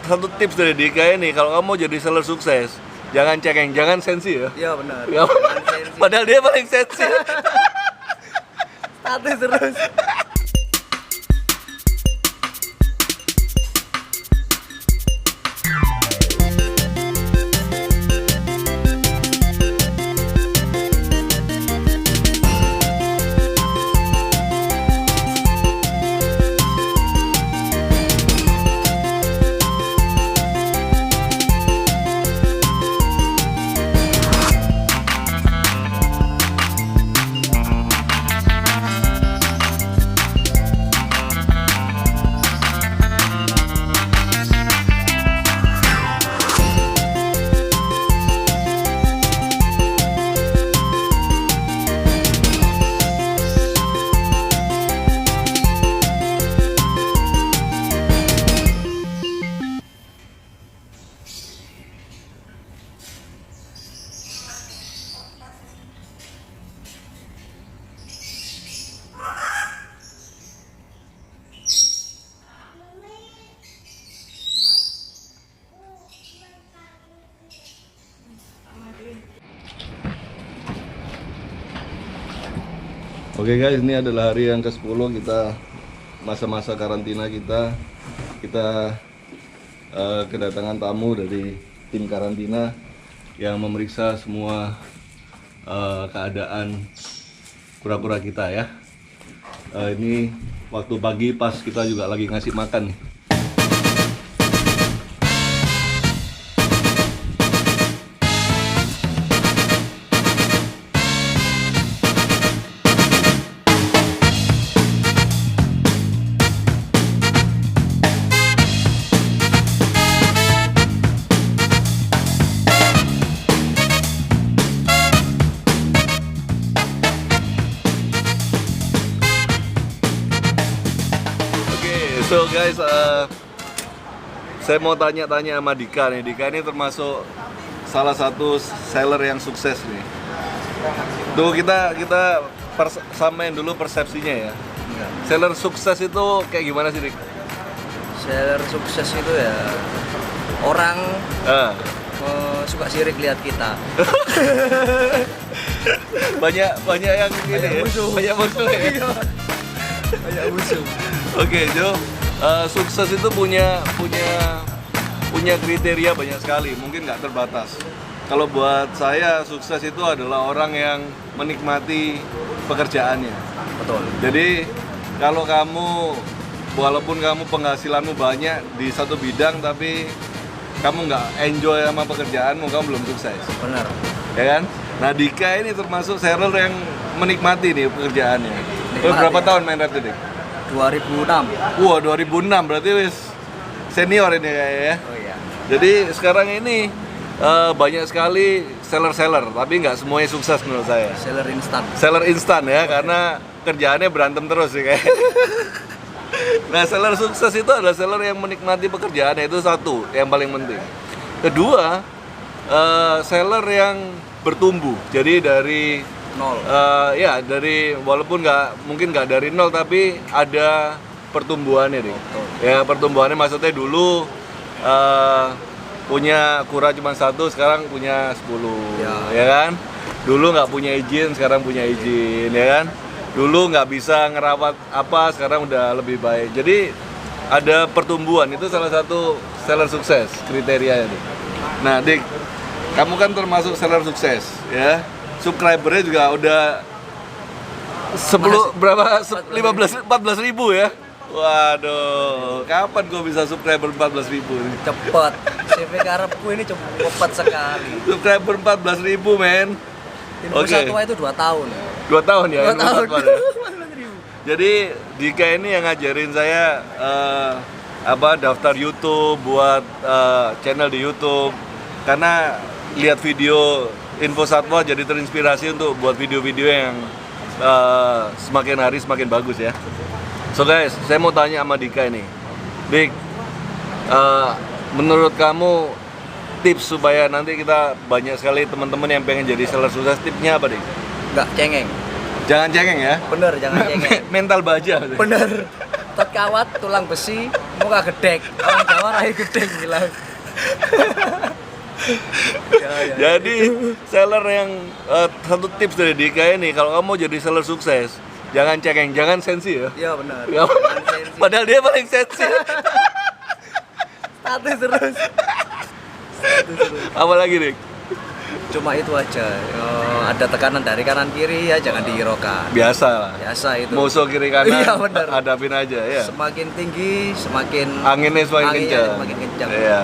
satu tips dari Dika ini, kalau kamu mau jadi seller sukses, jangan cengeng, jangan sensi ya. Iya benar. Padahal dia paling sensi. Status terus. Oke guys, ini adalah hari yang ke-10 kita masa-masa karantina kita. Kita kedatangan tamu dari tim karantina yang memeriksa semua keadaan kura-kura kita ya. Ini waktu pagi pas kita juga lagi ngasih makan nih. So guys, saya mau tanya-tanya sama Dika nih. Dika ini termasuk salah satu seller yang sukses nih. Tuh kita samain dulu persepsinya ya. Seller sukses itu kayak gimana sih, Dik? Seller sukses itu ya orang suka sirik lihat kita. banyak yang gini ya. Musuh. Banyak musuh ya. Banyak musuh. Oke, Jo. Sukses itu punya kriteria banyak sekali, mungkin nggak terbatas. Kalau buat saya, sukses itu adalah orang yang menikmati pekerjaannya. Betul. Jadi kalau walaupun kamu penghasilanmu banyak di satu bidang, tapi kamu nggak enjoy sama pekerjaanmu, kamu belum sukses. Benar. Ya kan? Nah, Dika ini termasuk seller yang menikmati nih pekerjaannya. Berapa tahun main rap Dik? 2006. Wah, 2006 berarti wis senior ini kayaknya ya. Oh iya. Jadi sekarang ini banyak sekali seller-seller, tapi nggak semuanya sukses menurut saya. Seller instan. Seller instan ya, karena kerjaannya berantem terus sih kayak. Nah, seller sukses itu adalah seller yang menikmati pekerjaannya, itu satu yang paling penting. Kedua, seller yang bertumbuh. Jadi dari Nol. ya dari walaupun mungkin nggak dari nol, tapi ada pertumbuhannya nih. Ya, pertumbuhannya maksudnya dulu punya kura cuma 1, sekarang punya 10 ya kan. Dulu nggak punya izin, sekarang punya izin ya kan. Dulu nggak bisa ngerawat apa, sekarang udah lebih baik. Jadi ada pertumbuhan, itu salah satu seller sukses kriterianya nih. Nah, Dik, kamu kan termasuk seller sukses ya. Subscribernya juga udah 14 ribu ya. Waduh, kapan gue bisa subscriber 14 ribu? Cepet. CV karepku ini cepet sekali. Subscriber 14 ribu men. Info Satwa itu 2 tahun. 2 tahun ya? 2 tahun. Jadi Dika ini yang ngajarin saya daftar YouTube, buat channel di YouTube. Karena lihat video Info Satwa jadi terinspirasi untuk buat video-video yang semakin hari semakin bagus ya. So guys, saya mau tanya sama Dika ini. Dik, menurut kamu tips supaya nanti kita banyak sekali teman-teman yang pengen jadi seller sukses, tipsnya apa Dik? Nggak cengeng. Jangan cengeng ya? Bener, jangan cengeng. Mental baja. Bener. otot kawat, tulang besi, muka gedek. Orang Jawa rahi gedek bilang. Jadi seller yang satu tips dari Dika ini, kalau kamu mau jadi seller sukses, jangan cengeng, jangan sensi ya. Iya benar. Padahal dia paling sensi. Status terus. Apalagi Dik? Cuma itu aja. Ada tekanan dari kanan kiri ya jangan dihiraukan. Biasa lah. Biasa itu. Musuh kiri kanan, Iya, benar. hadapin aja ya. Semakin tinggi, semakin Anginnya semakin kencang. Semakin kencang. Iya.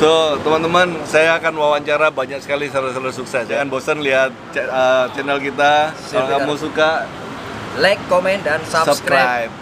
So, teman-teman, saya akan wawancara banyak sekali seller-seller sukses. Jangan bosan lihat channel kita. Kalau kamu suka, like, komen, dan subscribe.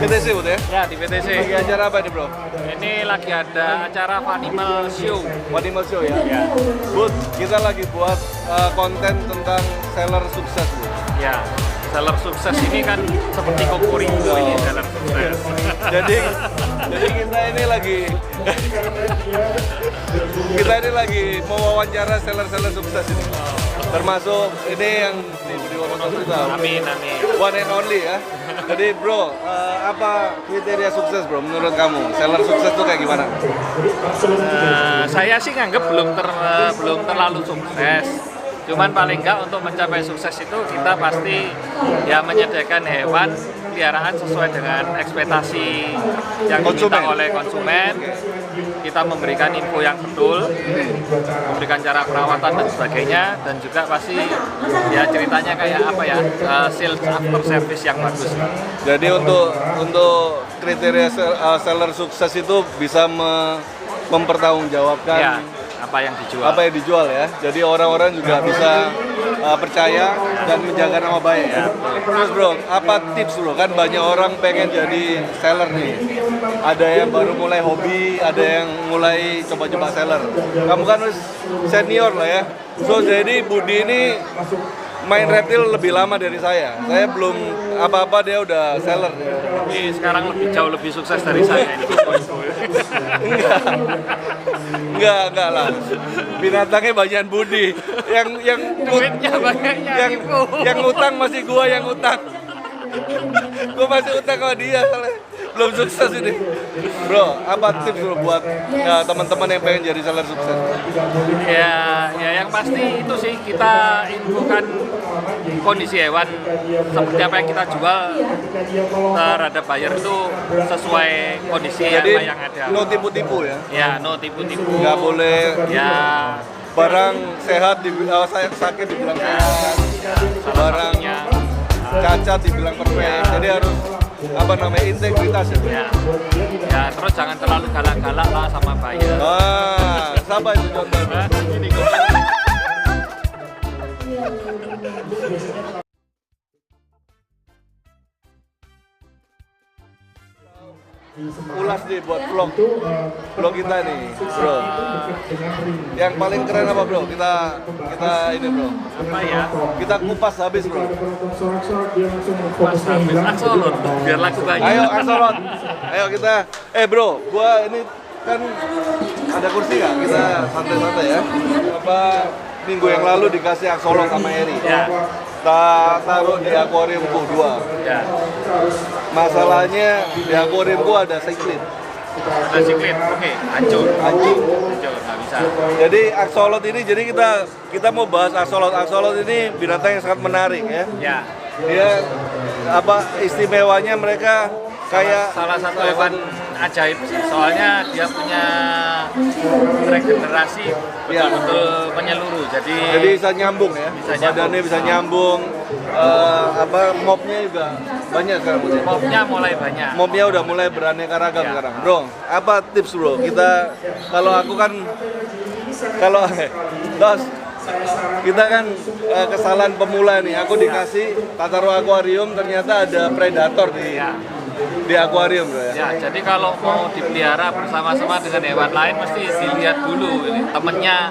PTC Bud ya? Ya, di PTC. Lagi acara apa nih bro? Ini lagi ada acara Fanimal Show. Fanimal Show ya? Ya. Bud, kita lagi buat konten tentang seller sukses Bud. Ya, seller sukses ini kan seperti Kokoriko ini seller sukses. jadi kita ini lagi mau wawancara seller-seller sukses ini. Termasuk ini yang di Wonosobo kita. Amin, amin. One and only ya. Jadi bro, apa kriteria sukses bro menurut kamu? Seller sukses tuh kayak gimana? Saya sih nganggep belum terlalu sukses. Cuman paling enggak untuk mencapai sukses itu kita pasti ya menyediakan hewan peliharaan sesuai dengan ekspektasi yang diminta oleh konsumen. Kita memberikan info yang betul, memberikan cara perawatan dan sebagainya, dan juga pasti ya ceritanya kayak apa ya, sales after service yang bagus. Jadi untuk kriteria seller sukses itu bisa mempertanggungjawabkan Ya, apa yang dijual ya. Jadi orang-orang juga bisa percaya dan menjaga nama baik ya. Terus bro, apa tips bro? Kan banyak orang pengen jadi seller nih. Ada yang baru mulai hobi, ada yang mulai coba-coba seller. Kamu kan senior lah ya. So jadi Budi ini main reptil lebih lama dari saya. Saya belum apa-apa dia udah seller. Tapi sekarang jauh lebih sukses dari saya ini. Enggak lah. Binatangnya banyak Budi. Yang Duitnya banyaknya. yang utang masih gua yang utang. Gua masih utang sama dia soalnya. Belum sukses ini. Bro, apa tips bro buat teman-teman yang pengen jadi seller sukses? Ya yang pasti itu sih kita infokan kondisi hewan seperti apa yang kita jual terhadap buyer itu sesuai kondisi Jadi, yang ada. no tipu-tipu ya? Ya, no tipu-tipu. Nggak boleh Ya, barang sehat sakit dibilang sehat. Barang cacat dibilang perfect. Jadi harus integritas ya. Ya, terus jangan terlalu galak-galak lah sama buyer. Siapa itu contohnya? Ini ulas nih buat vlog kita nih bro. Yang paling keren apa bro? Kita ini bro. apa ya? Kita kupas habis bro. Pas habis Axolot biar laku banyak. Ayo Axolot. Ayo kita. Bro, gua ini kan ada kursi nggak? Kita santai-santai ya. Minggu yang lalu dikasih Axolot sama Eri. Ya. Taruh di akuariumku 2. Ya. Masalahnya di akuariumku ada siklid. Ada siklit. Oke, hancur. Hancur. Nggak bisa. Jadi Axolot ini, kita mau bahas Axolot. Axolot ini binatang yang sangat menarik ya. Ya. Dia istimewanya mereka kayak Salah satu hewan ajaib sih, soalnya dia punya regenerasi betul-betul menyeluruh. Jadi bisa nyambung ya. Badannya bisa nyambung. Mobnya juga banyak sekarang. mobnya mulai banyak. Mobnya udah mulai beraneka ragam sekarang. Bro, apa tips bro? Kalau aku kan kalau Dos, kita kan kesalahan pemula nih. Aku dikasih tata ruang akuarium, ternyata ada predator di akuarium bro ya. Ya, jadi kalau mau dipelihara bersama-sama dengan hewan lain mesti dilihat dulu ini temennya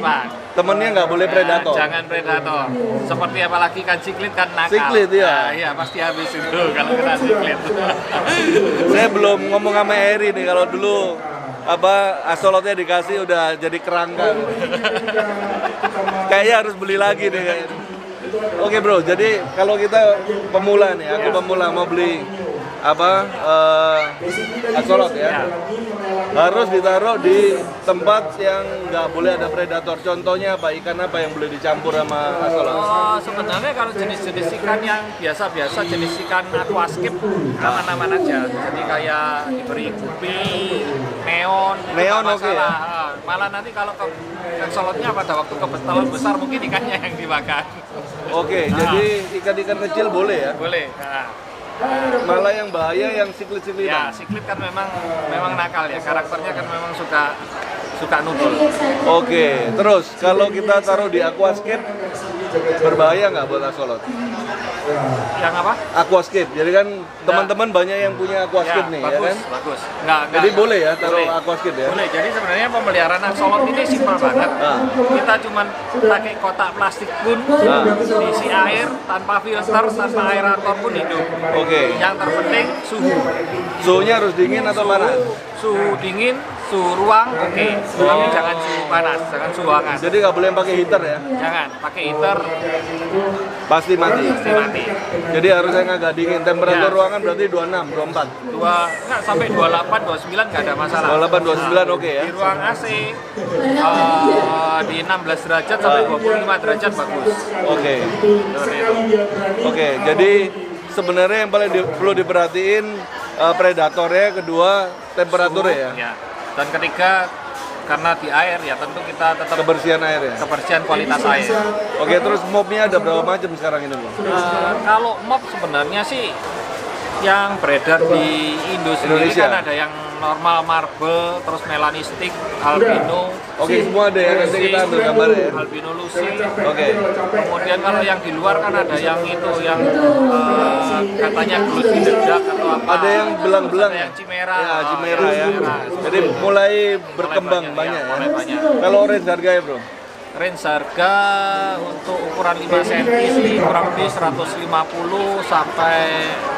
apa. Temennya nggak boleh predator. Jangan predator. Seperti apalagi kan siklit kan nakal. Siklit ya. Nah, iya pasti habis itu kalau kena siklit. Saya belum ngomong sama Eri nih, kalau dulu axolotl dikasih udah jadi kerangka. Kayaknya harus beli lagi deh kayaknya. Oke bro, jadi kalau kita pemula nih, aku pemula mau beli axolotl ya, harus ditaruh di tempat yang nggak boleh ada predator. Contohnya apa? Ikan apa yang boleh dicampur sama axolotl? Sebenarnya kalau jenis-jenis ikan yang biasa-biasa, jenis ikan aquascape aman-aman aja. Jadi kayak diberi gupi, neon Oke ya? Malah nanti kalau axolotl-nya pada waktu kebetulan besar mungkin ikannya yang dimakan. Oke, jadi ikan-ikan kecil boleh ya? Boleh. Malah yang bahaya yang siklit-siklit. Ya, siklit kan memang nakal ya. Karakternya kan memang suka nudul. Oke, terus kalau kita taruh di aquascape berbahaya nggak buat axolotl? Yang apa? Aquascape. Jadi kan teman-teman banyak yang punya aquascape nih, bagus, ya kan? Bagus. Jadi boleh ya taruh boleh. aquascape ya? Boleh. Jadi sebenarnya pemeliharaan axolotl ini simpel banget. Kita cuman pakai kotak plastik pun diisi air tanpa filter, tanpa aerator pun hidup. Oke. Yang terpenting suhu. Suhunya harus dingin atau panas? Suhu dingin, suhu ruang, oke. Tapi jangan suhu panas, jangan suhu hangat. Jadi nggak boleh pakai heater ya? Jangan pakai heater, Pasti mati. pasti mati. Jadi harus yang agak dingin. Temperatur ruangan berarti 26, 24. Nggak sampai 28, 29 nggak ada masalah. 28, 29 oke ya? Di ruang AC di 16 derajat sampai 25 derajat bagus. Oke. Seperti itu. Oke, jadi sebenarnya yang paling perlu diperhatiin predatornya, kedua temperaturnya ya? Ya. Dan ketiga karena di air ya tentu kita tetap Kebersihan air ya? kebersihan kualitas air. Oke, terus mopnya ada berapa macam sekarang ini Bu? Kalau mop sebenarnya sih yang beredar di Indonesia kan ada yang normal marble, terus melanistik, albino. Oke, semua ada ya, nanti kita ambil gambar ya. Albino lucy. Oke. Kemudian kalau yang di luar kan ada yang itu yang katanya glossy in the dark atau apa. Ada yang belang-belang Ada yang chimera. Ya, chimera ya. Jadi mulai berkembang banyak ya. Mulai banyak. Kalau range harganya bro? Range harga untuk ukuran 5 cm sih kurang lebih 150 sampai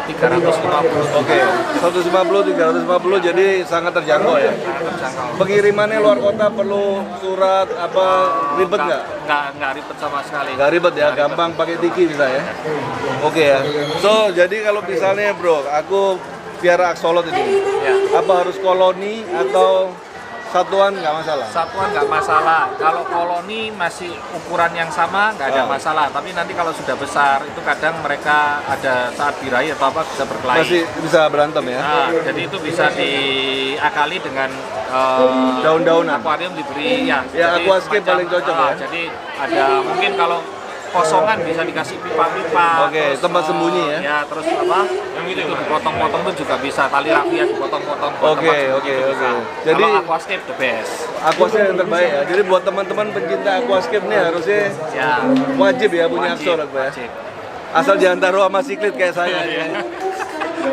350. Oke, 150, 350 jadi sangat terjangkau ya. Sangat terjangkau. Pengirimannya luar kota perlu surat apa ribet nggak? Nggak ribet sama sekali. Nggak ribet ya, gampang pakai tiki bisa ya. Oke ya. So jadi kalau misalnya bro, aku piara axolotl ini, Ya. apa harus koloni atau satuan nggak masalah? Satuan nggak masalah. Kalau koloni masih ukuran yang sama nggak ada masalah. Tapi nanti kalau sudah besar itu kadang mereka ada saat birahi atau apa bisa berkelahi. Masih bisa berantem ya? Nah, jadi itu bisa diakali dengan Daun-daunan. akuarium diberi ya. Ya, jadi aquascape semacam, paling cocok ya? Jadi ada mungkin kalau kosongan bisa dikasih pipa-pipa. Oke, terus, tempat sembunyi ya? Ya, terus apa? Yang itu dipotong-potong tuh juga bisa. Tali rafia dipotong-potong. buat Oke, tempat sembunyi oke, itu oke. bisa. Jadi- kalau aquascape the best. Aquascape yang terbaik ya. Jadi buat teman-teman pencinta aquascape nih harusnya Ya. wajib ya punya axolotl Bro, ya. wajib. Asal jangan taruh sama siklit kayak saya. Ya.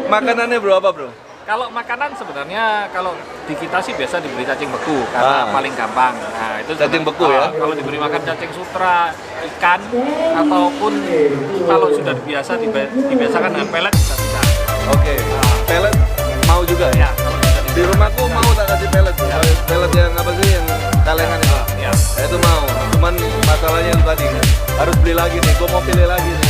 Makanannya bro apa bro? Kalau makanan sebenarnya kalau di kita sih biasa diberi cacing beku karena paling gampang. Nah, itu Cacing juga- beku ya? Kalau diberi makan cacing sutra, ikan ataupun kalau sudah dibiasakan dengan pelet bisa. Oke. Pelet mau juga ya? Ya, kalau sudah Di rumahku mau tak kasih pelet. Pelet yang apa sih yang kalengan itu? ya. Ya, itu mau. Cuman masalahnya itu tadi kan. Harus beli lagi nih. Gue mau pilih lagi nih.